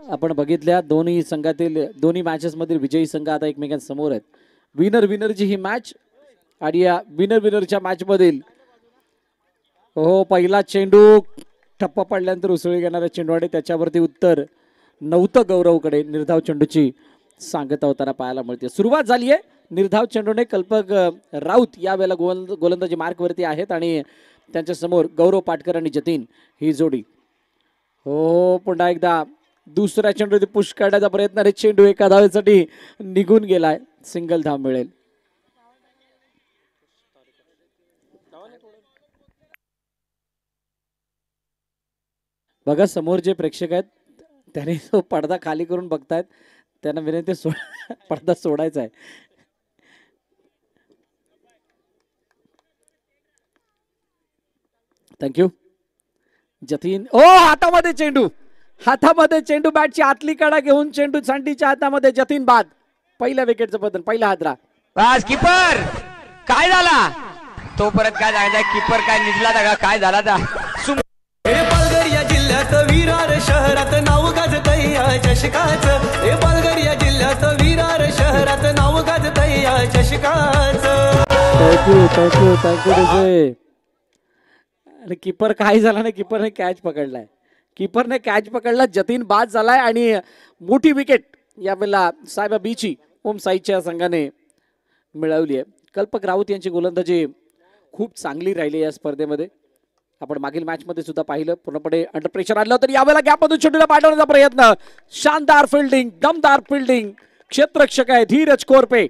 आपण बघितल्या दोन्ही संघातील दोन्ही मॅचेस मधील विजयी संघ आता एकमेकांसमोर आहेत. विनर विनरची ही मॅच आणि या विनर विनरच्या मॅच मधील हो पहिला चेंडू ठप्पा पडल्यानंतर उसळी घेणारा चेंडूवाडे त्याच्यावरती उत्तर नव्हतं गौरवकडे. निर्धाव चेंडूची सांगता होताना पाहायला मिळते. सुरुवात झाली आहे निर्धाव चेंडूने. कल्पक राऊत यावेळेला गोलंदाजी मार्कवरती आहेत आणि त्यांच्या समोर गौरव पाटकर आणि जतीन ही जोडी. हो पुन्हा एकदा दुसऱ्या चेंडूवरती पुश करण्याचा प्रयत्न आणि चेंडू एका धावेसाठी निघून गेलाय. सिंगल धाव मिळेल. बघा समोर जे प्रेक्षक आहेत त्याने तो पडदा खाली करून बघतायत. त्यांना विनंती पडदा सोडायचा आहे. थँक्यू जतीन. ओ हातामध्ये चेंडू, हातामध्ये चेंडू. बॅटची आतली कडा घेऊन चेंडू सांडीच्या हातामध्ये. जतीन बाद. पहिल्या विकेटचं पतन, पहिला हादरा. बस कीपर काय झाला तो परत काय सांगायचा. कीपर काय निघला का काय झाला था. पालघर या जिल्ह्यात विरार शहरात नाव गाजतय या चषकाचं. हे पालघर या जिल्ह्यात विरार शहरात नाव गाजतय या चषकाचं. Thank you thank you thank you. आणि कीपर काय झाला नाही, कीपरने कॅच पकडलाय. कीपरने कॅच पकडला. जतीन बाद झालाय आणि मोठी विकेट यावेळेला सायबा बीची ओम साईच्या संघाने मिळवली आहे. कल्पक राऊत यांची गोलंदाजी खूप चांगली राहिली या स्पर्धेमध्ये. आपण मागील मॅच मध्ये सुद्धा पाहिलं पूर्णपणे अंडर प्रेशर आणलं तर यावेळेला गॅपमधून चेंडूला पाठवण्याचा प्रयत्न. शानदार फिल्डिंग, दमदार फिल्डिंग. क्षेत्ररक्षक आहे धीरज कोरपे.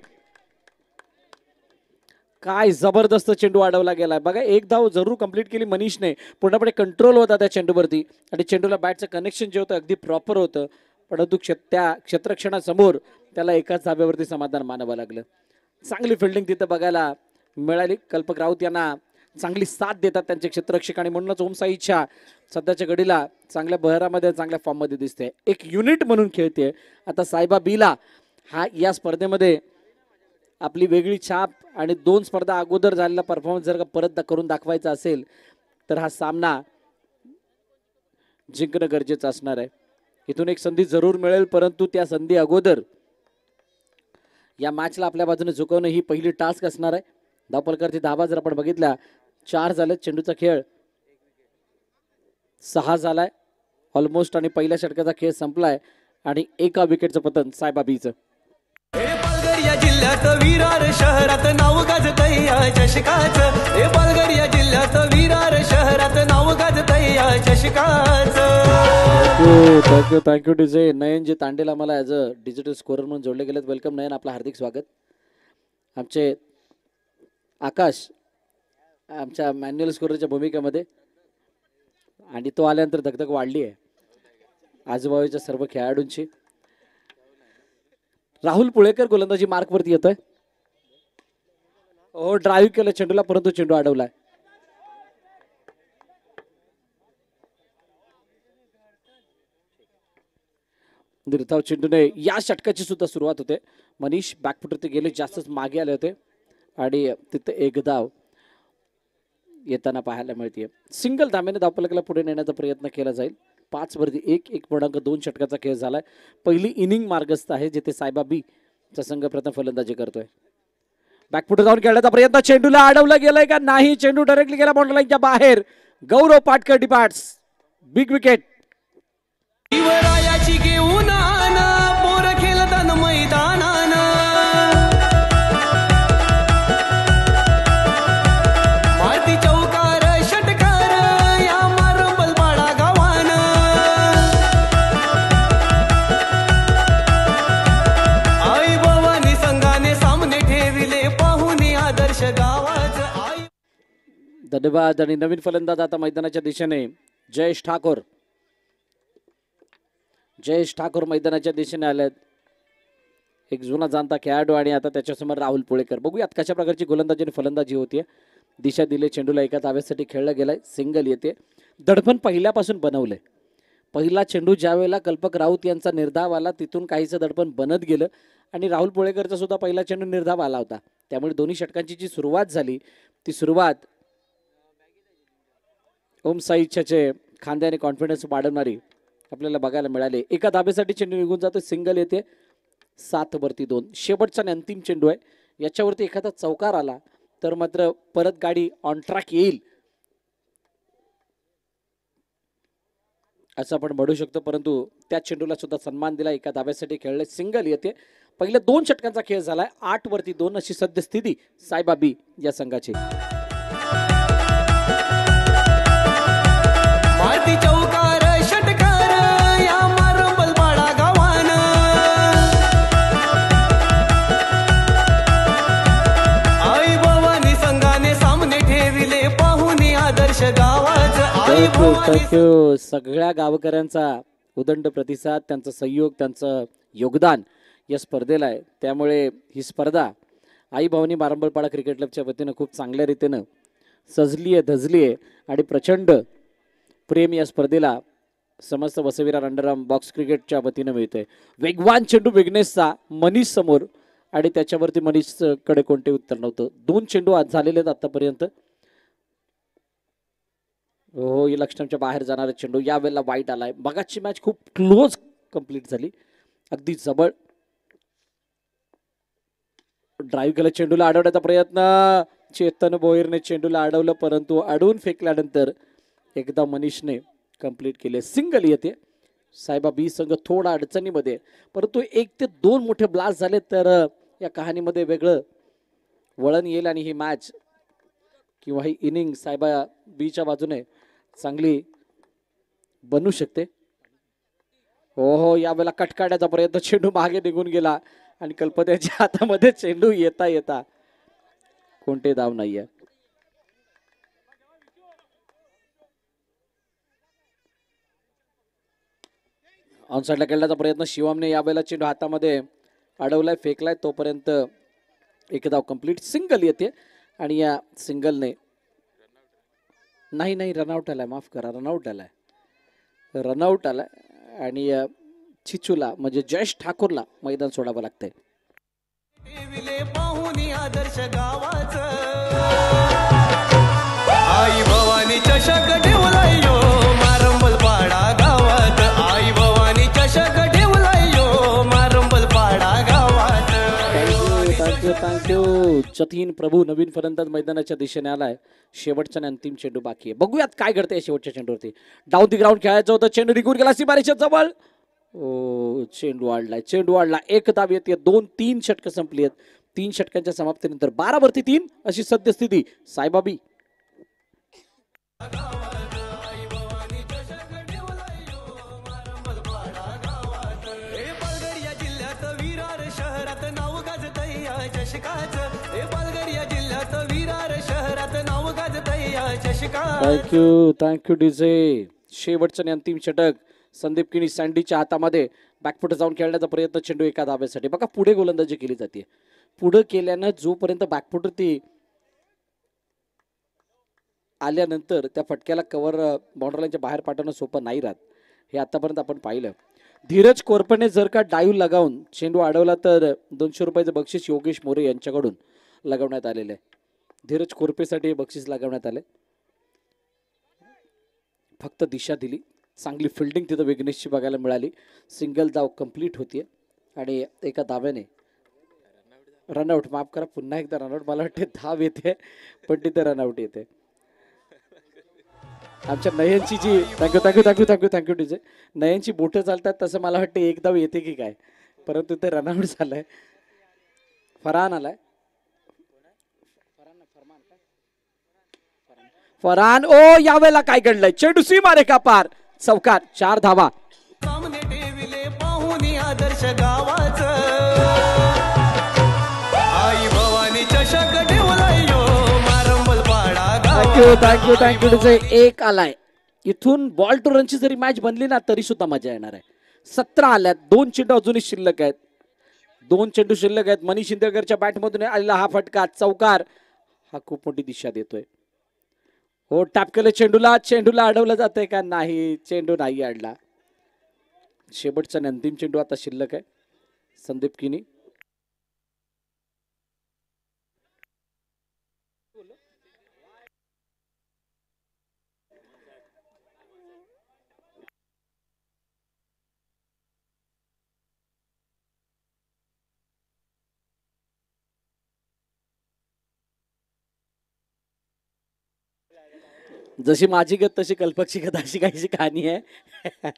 काय जबरदस्त चेंडू अडवला गेलाय. बघा एक धाव जरूर कंप्लीट केली मनीषने. पूर्णपणे कंट्रोल होता त्या चेंडूवरती आणि चेंडूला बॅटचं कनेक्शन जे होतं अगदी प्रॉपर होतं. परंतु त्या क्षेत्ररक्षणासमोर त्याला एकाच धाब्यावरती समाधान मानावं लागलं. चांगली फिल्डिंग तिथं बघायला मिळाली. कल्पक राऊत यांना चांगली साथ देतात त्यांचे क्षेत्ररक्षक आणि म्हणूनच ओम साईच्या सध्याच्या घडीला चांगल्या बहरामध्ये चांगल्या फॉर्म मध्ये दिसते. एक युनिट म्हणून खेळते. आता सायबा बीला हा या स्पर्धेमध्ये आपली वेगळी छाप आणि 2 स्पर्धा अगोदर झालेला परफॉर्मन्स जर का परत करून दाखवायचा असेल तर हा सामना जिंकणं गरजेचं असणार आहे. इथून एक संधी जरूर मिळेल परंतु त्या संधी अगोदर या मॅचला आपल्या बाजूने झुकवणं ही पहिली टास्क असणार आहे. धावफलकाची धावा जर आपण बघितल्या 4 झाले. चेंडूचा खेळ 6 झालाय ऑलमोस्ट आणि पहिल्या षटकाचा खेळ संपलाय आणि एका विकेटचं पतन सायबा बीचं. पालघर या जिल्ह्यात विरार शहरात नाव गाजतय या चषकाचं. हे पालघर या जिल्ह्यात विरार शहरात नाव गाजतय या चषकाचं. Thank you thank you DJ. नयनजी तांडेला मला ॲज अ डिजिटल स्कोरर म्हणून जोडले गेलेत. वेलकम नयन, आपलं हार्दिक स्वागत. आमचे आकाश आमच्या मॅन्युअल स्कोररच्या भूमिकेमध्ये आणि तो आल्यानंतर धगधग वाढली आहे आजूबाजूच्या सर्व खेळाडूंची. राहुल पुळेकर गोलंदाजी मार्कवरती येतोय. हो ड्राईव्ह केलं चेंडूला परंतु चेंडू अडवलाय. निर्धाव चेंडूने या षटकाची सुद्धा सुरुवात होते. मनीष बॅकफुटवरती गेले, जास्तच मागे आले होते आणि तिथे एक धाव येताना पाहायला मिळते. सिंगल धाब्याने धावफलकाला पुढे नेण्याचा प्रयत्न केला जाईल. 5 वरती 1.2 षटकाचा खेळ झालाय. पहिली इनिंग मार्गस्थ आहे जिथे सायबा बी चा संघ प्रथम फलंदाजी करतोय. बॅकफुटर जाऊन खेळण्याचा प्रयत्न. चेंडूला अडवलं गेलंय का नाही. चेंडू डायरेक्टली गेला बाउंड्री लाईनच्या बाहेर. Gaurav Patkar departs. Big wicket. शिवरायाची घेऊन आना पोर खेळताना मैदानान. मारती चौकार षटकार या मारंबल बाळा गावान. आई भवानी संघाने सामने ठेविले पाहुणे आदर्श गावाचं. आई धन्यवाद. आणि नवीन फलंदाज आता मैदानाच्या दिशेने जयेश ठाकूर. जयेश ठाकूर मैदानाच्या दिशेने आलेत. एक जुना जाणता खेळाडू आणि आता त्याच्यासमोर राहुल पुळेकर. बघूयात कशा प्रकारची गोलंदाजी आणि फलंदाजी होतीये. दिशा दिले चेंडूला एका धाव्यासाठी खेळला गेलाय. सिंगल येते. दडपण पहिल्यापासून बनवलंय. पहिला चेंडू ज्या वेळेला कल्पक राऊत यांचा निर्धाव आला तिथून काहीचं दडपण बनत गेलं आणि राहुल पुळेकरचा सुद्धा पहिला चेंडू निर्धाव आला होता. त्यामुळे दोन्ही षटकांची जी सुरुवात झाली ती सुरुवात ओम साईच्या खांद्याने कॉन्फिडन्स वाढवणारी आपल्याला बघायला मिळाले. एका धाब्यासाठी चेंडू निघून जातो, सिंगल येते. 7-2 शेवटचा आणि अंतिम चेंडू आहे. याच्यावरती एखादा चौकार आला तर मात्र परत गाडी ऑन ट्रॅक येईल असं आपण म्हणू शकतो, परंतु त्या चेंडूला सुद्धा सन्मान दिला. एका धाब्यासाठी खेळले, सिंगल येते. पहिल्या 2 षटकांचा खेळ झालाय. 8-2 अशी सद्यस्थिती साईबाबी या संघाची. माती चौकार षटकार या मारंबल पाडा गावान आई भवानी संघाने सामने ठेविले पाहुनी आदर्श गावाच. आई भवानी थँक्यू सगळ्या गावकऱ्यांचा उदंड प्रतिसाद, त्यांचा सहयोग, त्यांचं योगदान या स्पर्धेला आहे. त्यामुळे ही स्पर्धा आई भवानी मारंबलपाडा क्रिकेट क्लबच्या वतीनं खूप चांगल्या रीतीनं सजली आहे, धजली आहे आणि प्रचंड प्रेम या स्पर्धेला समस्त वसविरार अंडरआर्म बॉक्स क्रिकेटच्या वतीनं मिळतंय. वेगवान चेंडू विघ्नेशचा मनीष समोर आणि त्याच्यावरती मनीषकडे कोणते उत्तर नव्हतं. 2 चेंडू आज झालेले आहेत आतापर्यंत. हो, लक्षणाच्या बाहेर जाणारा चेंडू, यावेळेला वाईट आलाय. मगाची मॅच खूप क्लोज कंप्लीट झाली, अगदी जवळ. ड्राईव्ह केलं, चेंडूला अडवण्याचा प्रयत्न, चेतन भोईरने चेंडूला अडवलं, परंतु अडवून फेकल्यानंतर एकदा मनीषने कंप्लीट केले. सिंगल येते. साहेबा बी संघ थोडा अडचणीमध्ये, परंतु 1 ते 2 मोठे ब्लास्ट झाले तर या कहाणीमध्ये वेगळं वळण येईल आणि ही मॅच किंवा ही इनिंग साहेबा बीच्या बाजूने चांगली बनू शकते. हो, यावेळेला कटकाड्याचा प्रयत्न, चेंडू मागे निघून गेला आणि कल्पनेच्या हातामध्ये चेंडू येता येता कोणते धाव नाहीये. ऑनसाइडला खेळण्याचा प्रयत्न, शिवमने यावेळेला चेंडू हातामध्ये अडवलाय, फेकलाय, तोपर्यंत एक धाव कंप्लीट. सिंगल येते आणि या सिंगलने नाही रनआउट आलाय, माफ करा, रनआउट आलाय आणि चिचूला म्हणजे जयेश ठाकूरला मैदान सोडावं लागतंय. ठेविले पाहुनी आदर्श गावाच आई भवानी चषक ठेवलाय यो मारंबल पाडा गावात. आई भवानी चषक ठेवलाय यो मारंबल पाडा गावात. थँक्यू. जतीन प्रभू नवीन फलंदाज मैदानाच्या दिशेने आलाय. शेवटचा आणि अंतिम चेंडू बाकी आहे. बघूयात काय घडतंय शेवटच्या चेंडूवरती. डाऊन दी ग्राउंड खेळायचं होतं, चेंडू निघून गेला सीमारेषेच्या जवळ. ओ, चेंडू वाढला. 1 धाव येते. 2-3 षटकं संपली आहेत. 3 षटकांच्या समाप्तीनंतर 12-3 अशी सद्यस्थिती साईबाबी. पालघर जिल्ह्यात विरार शहरात नाव गाजतय या चषकाचं. पालघर या जिल्ह्यात विरार शहरात नाव गाजतय या चषकाचं. Thank you DJ. शेवटचं आणि अंतिम षटक संदीप किणी सँडीच्या हातामध्ये. बॅकफुट जाऊन खेळण्याचा प्रयत्न, चेंडू एका धाब्यासाठी. बघा, पुढे गोलंदाजी केली जाते. पुढे केल्यानं जोपर्यंत बॅकफुटवरती आल्यानंतर त्या फटक्याला कव्हर बाउंड्रीलाईनच्या बाहेर पाठवणं सोपं नाही राहत. हे आतापर्यंत आपण पाहिलं. धीरज कोरपने जर का डाईव्ह लगावून चेंडू अडवला तर 200 रुपयाचं बक्षीस योगेश मोरे यांच्याकडून लगवण्यात आलेलं आहे. धीरज कोरपेसाठी हे बक्षीस लगवण्यात आले. फक्त दिशा दिली. चांगली फिल्डिंग तिथं विघ्नेशची बघायला मिळाली. सिंगल धाव कंप्लीट होतीये आणि एका धाव्याने रनआउट, माफ करा, पुन्हा एकदा रनआउट. मला वाटते धाव येते पण तिथे रनआउट येते. आमच्या नयनची जी थँक्यू डीजे, नयनची बोटं चालतात तसं मला वाटतं 1 धाव येते की काय, परंतु ते रनआउट झालंय. फरहान आलाय. फरहान, ओ यावेळेला काय घडलंय, चेंडू सीमारेखा पार, चौकार. 4 धावा. सामने ठेविले पाहुनी आदर्श गावाच आई भवानी चषक ठेवलाय यो मारंबल पाडा गावात. Thank you DJ. 1 आलाय. इथून बॉल टू रनची जरी मॅच बनली ना तरी सुद्धा मजा येणार आहे. 17 आल्यात. 2 चेंडू अजूनही शिल्लक आहेत. 2 चेंडू शिल्लक आहेत. मनीष इंदरकरच्या बॅटमधून आलेला हा फटका, चौकार, हा खूप मोठी दिशा देतोय. हो, टॅप केलं चेंडूला अडवलं जातंय का नाही, चेंडू नाही अडला. शेवटचा अंतिम चेंडू आता शिल्लक आहे. संदीप किनी. जशी माझी गत तशी कल्पकची गत अशी काहीशी कहाणी आहे.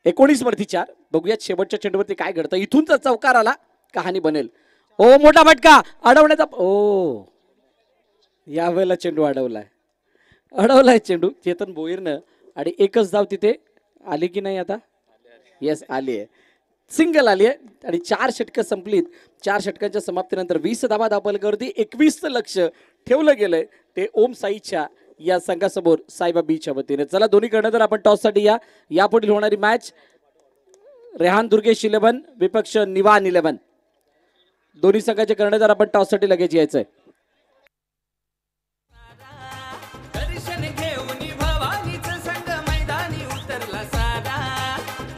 19 वरती 4. बघूयात शेवटच्या चेंडूवरती काय घडतं. इथून जर चौकार आला कहाणी बनेल. ओ मोठा फटका अडवण्याचा. ओ यावेळेला चेंडू अडवलाय चेंडू चेतन भोईरनं. आणि एकच धाव तिथे आली की नाही आता. येस आली आहे. सिंगल आली आहे आणि 4 षटकं संपलीत. 4 षटकांच्या समाप्तीनंतर 20 धावा धावपलकावरती 21 लक्ष ठेवलं गेलंय ते ओम साईच्या या संघासमोर साईबा बीच्या वतीने. चला दोन्ही कर्णधार आपण टॉससाठी या. यापुढील होणारी मॅच रेहान दुर्गेश 11 विपक्ष निवान 11. दोन्ही संघाचे कर्णधार आपण टॉससाठी लगेच यायचंय. दर्शन घेऊन भवानीचं संग मैदानी उतरला सारा.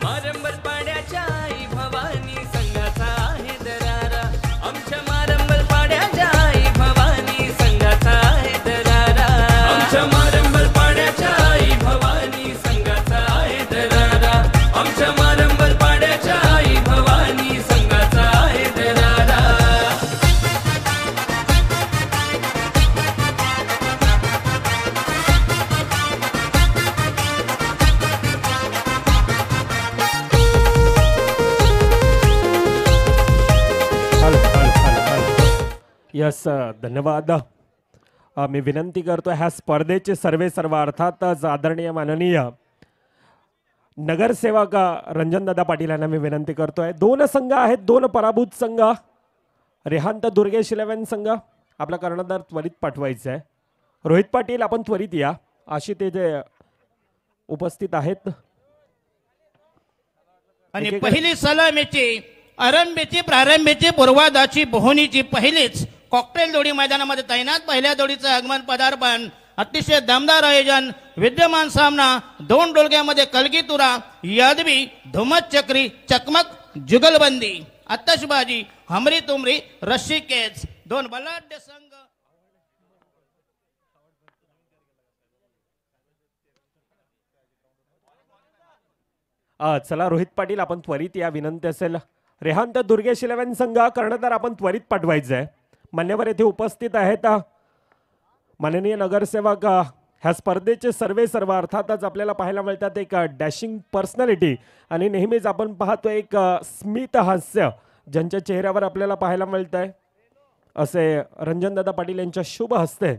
मारंबर पाड्याच्या आई भवानी संघाचा आहे दरारा. आमच्या मारंबर पाड्याच्या आई भवानी संघाचा आहे दरारा. आमच्या मारंबर पाड्याच्या आई भवानी संघाचा आहे दरारा. आमच्या मारंबर पाड्याच्या आई भवानी संघाचा आहे दरारा. यस धन्यवाद. मी विनंती करतो ह्या स्पर्धेचे सर्व अर्थातच आदरणीय माननीय नगरसेवक रंजनदादा पाटील यांना मी विनंती करतोय. 2 संघ आहेत, 2 पराभूत संघ. रेहांत दुर्गेश 11 संघ आपला कर्णधार त्वरित पाठवायचा आहे. रोहित पाटील आपण त्वरित या अशी ते जे उपस्थित आहेत. आणि पहिली सलामीची आरंभीची प्रारंभीची पूर्वादाची बोहनीची पहिलीच कॉकटेल जोडी मैदानामध्ये तैनात. पहिल्या जोडीचं आगमन पदार्पण अतिशय दमदार आयोजन. विद्यमान सामना 2 डोलक्यामध्ये कलगीतुरा यादवी धुमत चक्री चकमक जुगलबंदी आतषबाजी हमरी तुमरी रस्सी केच 2 बलाढ्य संघ. चला रोहित पाटील आपण त्वरित या विनंती असेल. रेहांत दुर्गेश 11 संघ कर्णधार आपण त्वरित पाठवायचं आहे. मान्यवर येथे उपस्थित आहेत. माननीय नगरसेवक ह्या स्पर्धेचे सर्व अर्थातच आपल्याला पाहायला मिळतात एक डॅशिंग पर्सनॅलिटी आणि नेहमीच आपण पाहतो एक स्मित हास्य ज्यांच्या चेहऱ्यावर आपल्याला पाहायला मिळत आहे. असे रंजनदादा पाटील यांच्या शुभ हस्ते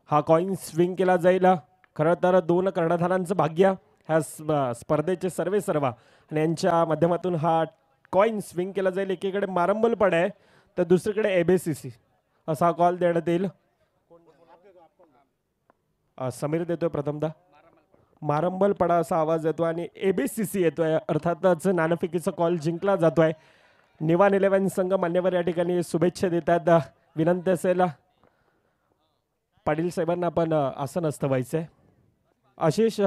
हा कॉइन स्विंग केला जाईल. खरं तर 2 कर्णधारांचं भाग्य ह्या स्पर्धेचे सर्व आणि यांच्या माध्यमातून हा कॉइन स्विंग केला जाईल. एकीकडे मारंबल पड आहे तर दुसरीकडे एबीसीसी असा कॉल देण्यात येईल. समीर देतोय प्रथमतः. मारंबल पडा असा आवाज येतो आणि एबीसीसी येतोय. अर्थातच नाणेफेकीचा कॉल जिंकला जातोय. निवान 11 संघ मान्यवर या ठिकाणी शुभेच्छा देतात. विनंती असेल पाटील साहेबांना आपण असं नसतं व्हायचंय. आशिष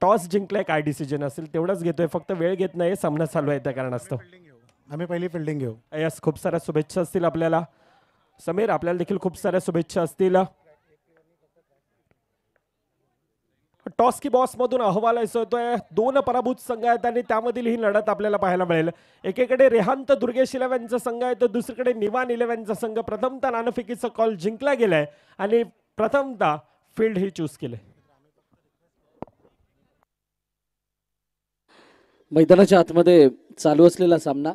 टॉस जिंकलाय काय डिसिजन असेल तेवढंच घेतोय फक्त वेळ घेत नाही. सामना चालू आहे त्या कारणास्तव आम्ही पहिली फिल्डिंग घेऊ. यस खूप साऱ्या शुभेच्छा असतील आपल्याला. समीर आपल्याला देखील खूप साऱ्या शुभेच्छा असतील. टॉस की बॉस मधून अहवाल येतोय. 2 पराभूत संघ आहेत आणि त्यामधील ही लढत आपल्याला पाहायला मिळेल. एकीकडे रेहांत दुर्गेश 11 संघ आहे तर दुसरीकडे निवान 11 संघ. प्रथमतः नाणेफेकीचा कॉल जिंकला गेलाय आणि प्रथमतः फील्ड ही चूज केले. मैदानाच्या आतमध्ये चालू असलेला सामना.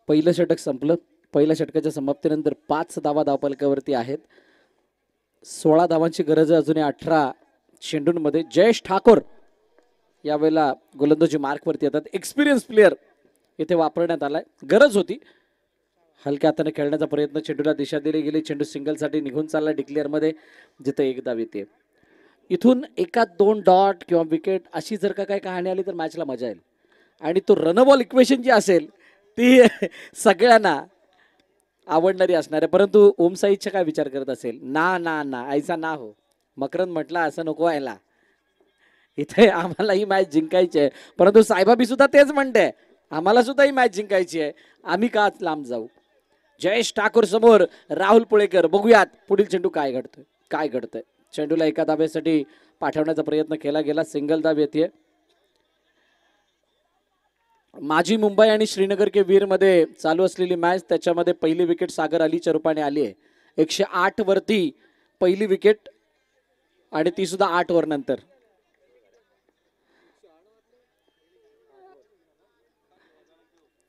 पहिलं षटक संपलं. पहिल्या षटकाच्या समाप्तीनंतर 5 धावा धावपलकावरती आहेत. 16 धावांची गरज आहे अजूनही 18 चेंडूंमध्ये. जयेश ठाकूर यावेळेला गोलंदाजी मार्कवरती येतात. एक्सपिरियन्स प्लेयर इथे वापरण्यात आलाय. गरज होती. हलक्या हाताने खेळण्याचा प्रयत्न. चेंडूला दिशा दिली गेली. चेंडू सिंगलसाठी निघून चालला डिक्लेअरमध्ये जिथे 1 धाव येते. इथून 1-2 डॉट किंवा विकेट अशी जर का काही कहाणी आली तर मॅचला मजा येईल. आणि तो रनबॉल इक्वेशन जी असेल ती सगळ्यांना आवडणारी असणार आहे. परंतु ओमसाईच्या काय विचार करत असेल. ना ना ना ऐसा ना हो. मकरंद म्हटला असं नको व्हायला. इथे आम्हाला ही मॅच जिंकायची आहे. परंतु साईबाबी सुद्धा तेच म्हणते आम्हाला सुद्धा ही मॅच जिंकायची आहे. आम्ही का लांब जाऊ. जयेश ठाकूर समोर राहुल पुळेकर. बघूयात पुढील चेंडू काय घडतंय. चेंडूला 1 धाब्यासाठी पाठवण्याचा प्रयत्न केला गेला. सिंगल धाव येते. माजी मुंबई आणि श्रीनगर के वीर मध्ये चालू असलेली मॅच. त्याच्यामध्ये पहिली विकेट सागर अलीच्या रूपाने आली आहे. 108 वरती पहिली विकेट आणि ती सुद्धा 8 ओव्हर नंतर.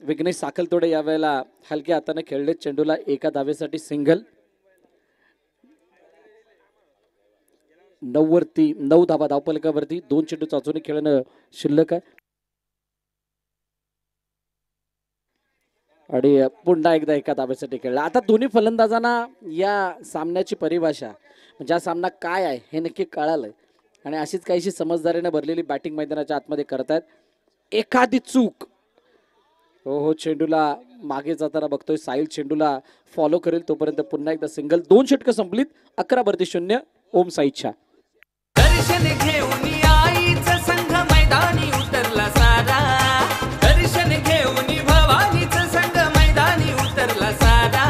विघ्नेश साखलतोडे यावेळेला हलक्या हाताने खेळले. चेंडूला एका धावेसाठी सिंगल. 9 धावा धावफलकावरती. 2 चेंडू चाचणी खेळणं शिल्लक आहे. आणि पुन्हा एकदा एका धावेसाठी खेळला. आता दोन्ही फलंदाजांना या सामन्याची परिभाषा म्हणजे हा सामना काय आहे हे नक्की कळालंय आणि अशीच काहीशी समजदारीने भरलेली बॅटिंग मैदानाच्या आतमध्ये करतायत. एखादी चूक हो चेंडूला मागे जाताना बघतोय. साहिल चेंडूला फॉलो करेल तोपर्यंत पुन्हा एकदा सिंगल. 2 षटकं संपलीत. 11-0 ओम साईच्या. दर्शन घेऊन आईचा संघ मैदानी उतरला सारा. दर्शन घेऊन भवानीचा संघ मैदानी उतरला सारा.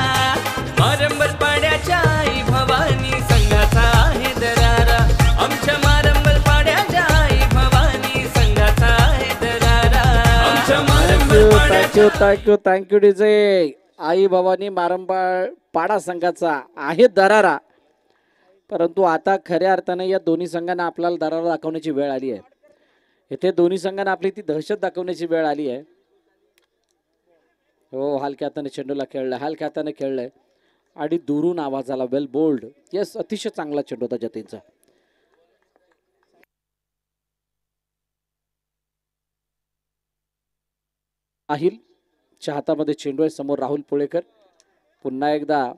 मारंबर पाड्याच्या आई भवानी संघाचा आहे दरारा. आमच्या मारंबर पाड्याच्या आई भवानी संघाचा आहे दरारा. आमच्या मारंबर पाड्याच्या थँक्यू डीजे. आई भवानी मारंबाळ पाडा संघाचा आहे दरारा. परंतु आता खऱ्या अर्थाने या दोन्ही संघांना आपल्याला दरारा दाखवण्याची वेळ आली आहे. इथे दोन्ही संघांना आपली ती दहशत दाखवण्याची वेळ आली आहे. हो हलक्या हाताने चेंडूला खेळलाय. हलक्या हाताने खेळलंय आणि दुरून आवाज आला. वेल बोल्ड. येस अतिशय चांगला चेंडू होता जतीनचा. साहिलच्या हातामध्ये चेंडू आहे. समोर राहुल पुळेकर. पुन्हा एकदा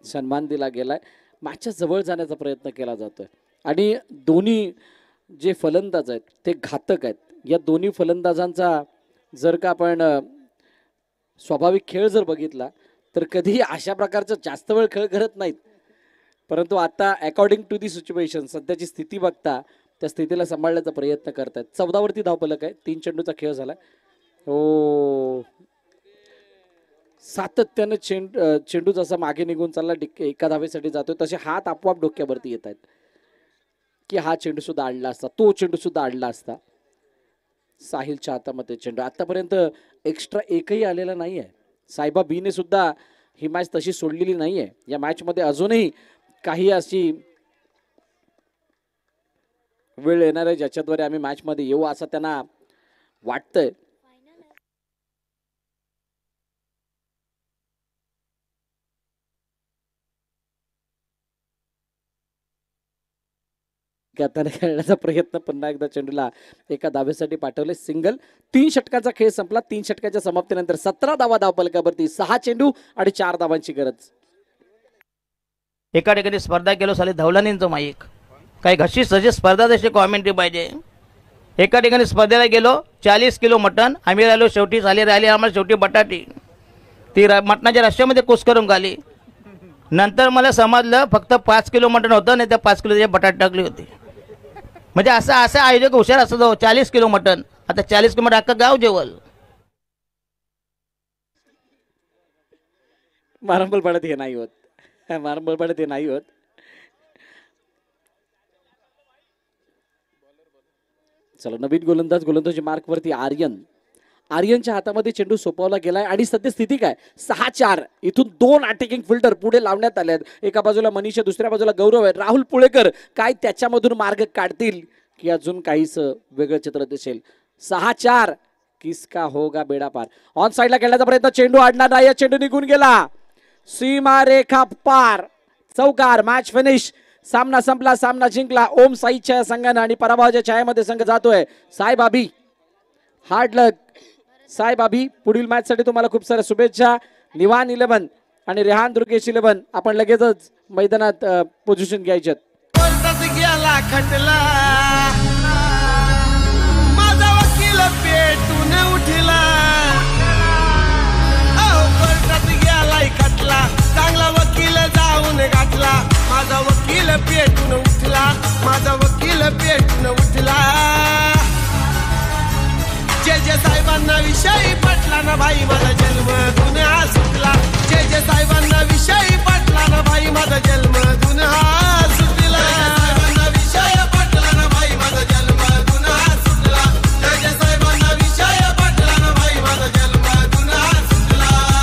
सन्मान दिला गेलाय. मॅचच्या जवळ जाण्याचा प्रयत्न केला जातोय आणि दोन्ही जे फलंदाज आहेत ते घातक आहेत. या दोन्ही फलंदाजांचा जर का आपण स्वाभाविक खेळ जर बघितला तर कधीही अशा प्रकारचा जास्त वेळ खेळ करत नाहीत. परंतु आता अकॉर्डिंग टू दी सिच्युएशन सध्याची स्थिती बघता त्या स्थितीला सांभाळण्याचा प्रयत्न करतायत. 14 वरती धावफलक आहे. 3 चेंडूचा खेळ झाला. हो सातत्याने चेंडू जसा मागे निघून चालला एका धावेसाठी जातोय तसे हात आपोआप डोक्यावरती येत आहेत की हा चेंडू सुद्धा आडला असता. तो चेंडू सुद्धा आडला असता. साहिलच्या हातामध्ये चेंडू. आतापर्यंत एक्स्ट्रा एकही आलेला नाही आहे. सायबा बीने सुद्धा ही मॅच तशी सोडलेली नाही आहे. या मॅच मध्ये अजूनही काही अशी वेळ येणार आहे ज्याच्याद्वारे आम्ही मॅच मध्ये येऊ असं त्यांना वाटतंय. खेळण्याचा प्रयत्न. पुन्हा एकदा चेंडूला एका धावेसाठी पाठवले. सिंगल. 3 षटकाचा खेळ संपला. 3 षटकाच्या समाप्तीनंतर 17 धावा धावफलकावरती. 6 चेंडू आणि 4 धावांची गरज. एका ठिकाणी स्पर्धा केलो साली धवलानींचं माईक काही घशी सजी स्पर्धा तशी कॉमेंट्री पाहिजे. एका ठिकाणी स्पर्धेला गेलो 40 किलो मटण. आम्ही राहिलो शेवटी साली राहिली आम्हाला शेवटी बटाटी. ती मटणाच्या रश्श्यामध्ये कुस करून खाली. नंतर मला समजलं फक्त 5 किलो मटण होतं आणि त्या 5 किलो बटाटे टाकली होती. म्हणजे असं आयोजक हुशार असतो. 40 किलो मटण. आता 40 किलो मटण अख्खं गाव जेवल. मारंबल पडत हे नाही होत. मारंबल पडत हे नाही होत. चला नवीन गोलंदाजी मार्कवरती आर्यनच्या हातामध्ये चेंडू सोपवला गेलाय आणि सध्या स्थिती काय 6-4. इथून 2 अटॅकिंग फिल्डर पुढे लावण्यात आले आहेत. एका बाजूला मनीषा दुसऱ्या बाजूला गौरव आहे. राहुल पुळेकर काय त्याच्यामधून मार्ग काढतील की अजून काहीच वेगळं चित्र दिसेल. 6-4. किसका होगा बेडा पार. ऑन साइडला खेळण्याचा प्रयत्न. चेंडू आडणार नाही. चेंडू निघून गेला. सीमा रेखा पार. चौकार. Match finish. सामना संपला. सामना जिंकला ओम साईच्या संघानं आणि पराभवाच्या छायेमध्ये संघ जातोय. साईबाबी हार्ड लक. साईबाबी पुढील मॅच साठी तुम्हाला खूप साऱ्या शुभेच्छा. निवान 11 आणि रेहान दुर्गेश 11 आपण लगेचच मैदानात पोझिशन घ्यायच्यात. गेला खटला माझा वकील पेटून उठला. कोर्टात गेलाय खटला चांगला वकील जाऊन गाठला. माझा वकील पेटून उठला. माझा वकील पेटून उठला. जे साहेबांना विषयी पटला ना भाई माझा जन्म गुन्हा सुटला. जे साहेबांना विषयी पटला ना भाई माझा जन्म गुन्हा सुटला. साहेबांना विषय